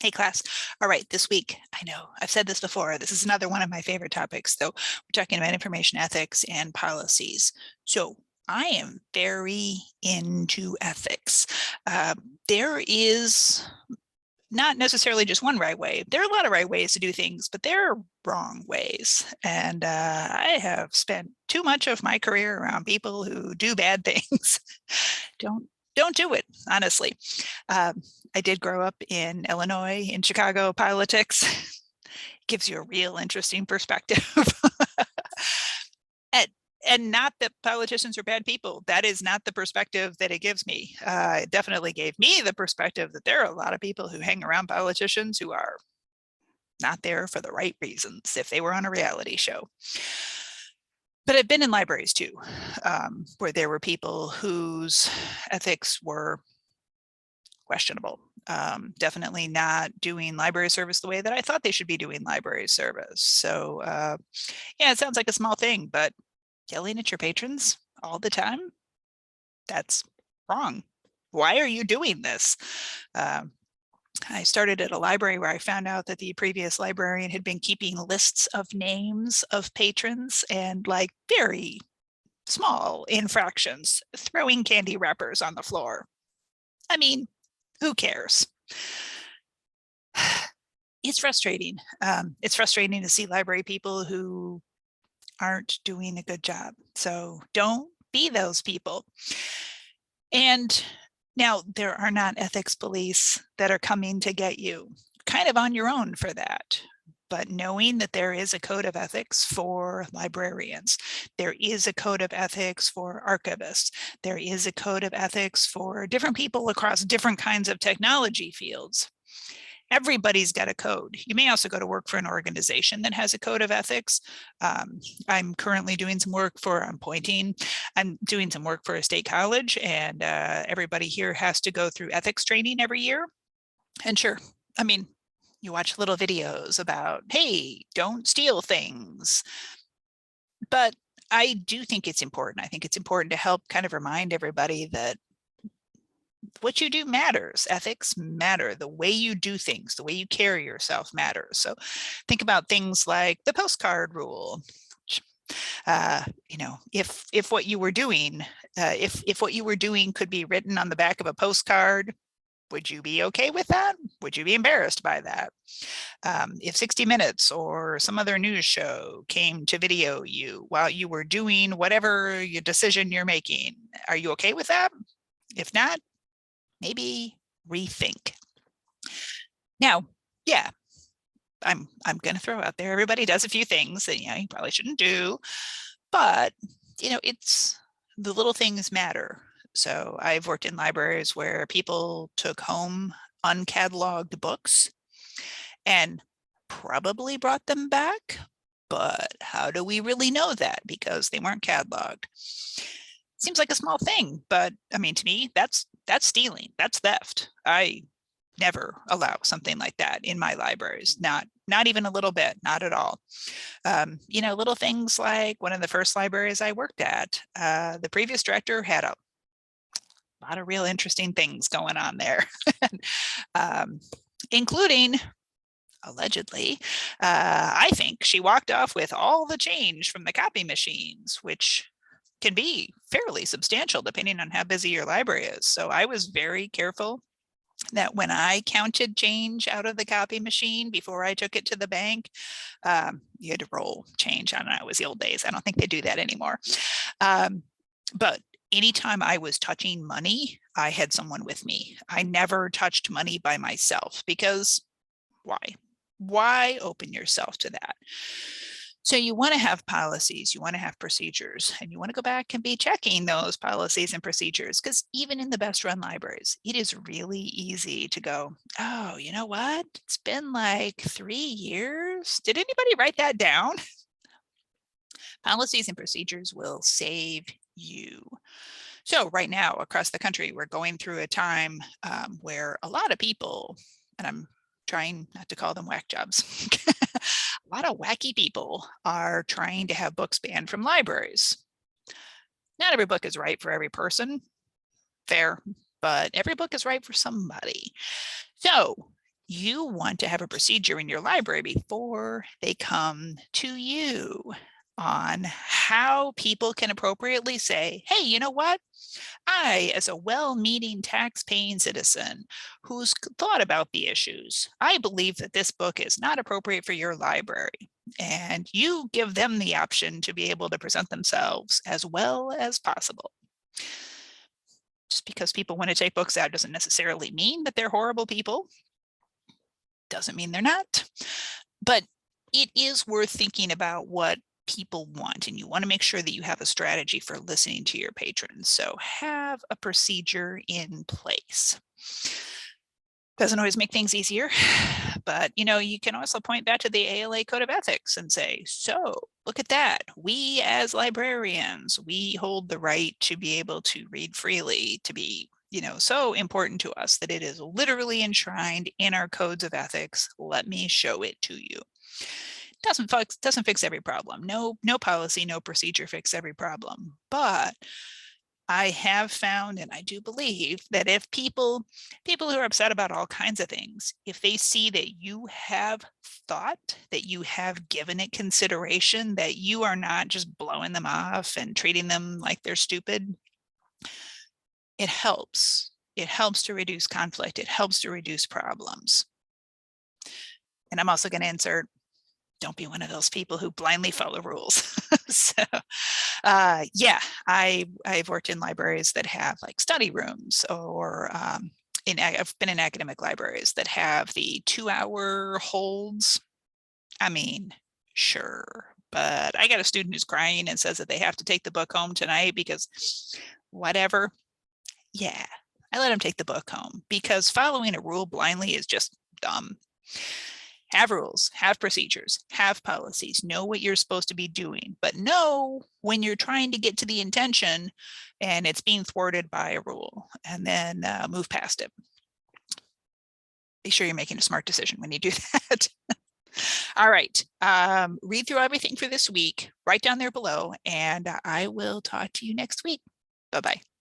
Hey class. All right, this week, I know I've said this before. This is another one of my favorite topics, though. We're talking about information ethics and policies. So I am very into ethics. There is not necessarily just one right way. There are a lot of right ways to do things, but there are wrong ways. And I have spent too much of my career around people who do bad things. Don't don't do it, honestly. Um, I did grow up in Illinois, in Chicago politics. Gives you a real interesting perspective. and, and not that politicians are bad people. That is not the perspective that it gives me. It definitely gave me the perspective that there are a lot of people who hang around politicians who are not there for the right reasons if they were on a reality show. But I've been in libraries too, where there were people whose ethics were questionable. Definitely not doing library service the way that I thought they should be doing library service. So yeah, it sounds like a small thing, but yelling at your patrons all the time, that's wrong. Why are you doing this? I started at a library where I found out that the previous librarian had been keeping lists of names of patrons and like very small infractions, throwing candy wrappers on the floor. I mean, who cares? It's frustrating. It's frustrating to see library people who aren't doing a good job. So don't be those people. And now there are not ethics police that are coming to get you, kind of on your own for that. But knowing that there is a code of ethics for librarians, there is a code of ethics for archivists, there is a code of ethics for different people across different kinds of technology fields. Everybody's got a code. You may also go to work for an organization that has a code of ethics. I'm currently doing some work for, I'm doing some work for a state college, and everybody here has to go through ethics training every year. And sure, I mean, you watch little videos about, hey, don't steal things. But I do think it's important. I think it's important to help kind of remind everybody that what you do matters. Ethics matter. The way you do things, the way you carry yourself matters. So think about things like the postcard rule. If what you were doing, if what you were doing could be written on the back of a postcard, would you be okay with that? Would you be embarrassed by that? If 60 Minutes or some other news show came to video you while you were doing whatever your decision you're making, are you okay with that? If not, maybe rethink. Now, yeah, I'm going to throw out there, everybody does a few things that you probably shouldn't do, but it's the little things matter. So I've worked in libraries where people took home uncatalogued books and probably brought them back, but how do we really know that? Because they weren't cataloged. Seems like a small thing, but I mean, to me, that's stealing, that's theft. I never allow something like that in my libraries, not even a little bit, not at all. Little things like one of the first libraries I worked at, the previous director had a lot of real interesting things going on there, including allegedly, I think she walked off with all the change from the copy machines, which can be fairly substantial depending on how busy your library is. So I was very careful that when I counted change out of the copy machine before I took it to the bank, you had to roll change. I don't know, it was the old days. I don't think they do that anymore. But anytime I was touching money, I had someone with me. I never touched money by myself because why? Why open yourself to that? So you want to have policies, you want to have procedures, and you want to go back and be checking those policies and procedures, because even in the best run libraries, it is really easy to go, oh, you know what? It's been like 3 years. Did anybody write that down? Policies and procedures will save you. So right now across the country, we're going through a time where a lot of people, and I'm trying not to call them whack jobs, a lot of wacky people are trying to have books banned from libraries. Not every book is right for every person, fair, but every book is right for somebody. So You want to have a procedure in your library before they come to you on how people can appropriately say, hey, you know what? I, as a well-meaning tax-paying citizen who's thought about the issues, I believe that this book is not appropriate for your library. And you give them the option to be able to present themselves as well as possible. Just because people want to take books out doesn't necessarily mean that they're horrible people. Doesn't mean they're not. But it is worth thinking about what people want, and you want to make sure that you have a strategy for listening to your patrons. So have a procedure in place. Doesn't always make things easier, but you can also point back to the ALA Code of Ethics and say, so look at that. We as librarians, we hold the right to be able to read freely, to be so important to us that it is literally enshrined in our codes of ethics. Let me show it to you. Doesn't fix every problem. No policy, no procedure fix every problem. But I have found, and I do believe, that if people who are upset about all kinds of things, if they see that you have thought, that you have given it consideration, that you are not just blowing them off and treating them like they're stupid, it helps. It helps to reduce conflict. It helps to reduce problems. And I'm also going to insert, don't be one of those people who blindly follow rules. So yeah, I've worked in libraries that have like study rooms, or I've been in academic libraries that have the 2-hour holds. I mean, sure, but I got a student who's crying and says that they have to take the book home tonight because whatever. Yeah, I let them take the book home, because following a rule blindly is just dumb. Have rules, have procedures, have policies, know what you're supposed to be doing, but know when you're trying to get to the intention and it's being thwarted by a rule, and then move past it. Be sure you're making a smart decision when you do that. All right, read through everything for this week, write down there below, and I will talk to you next week. Bye-bye.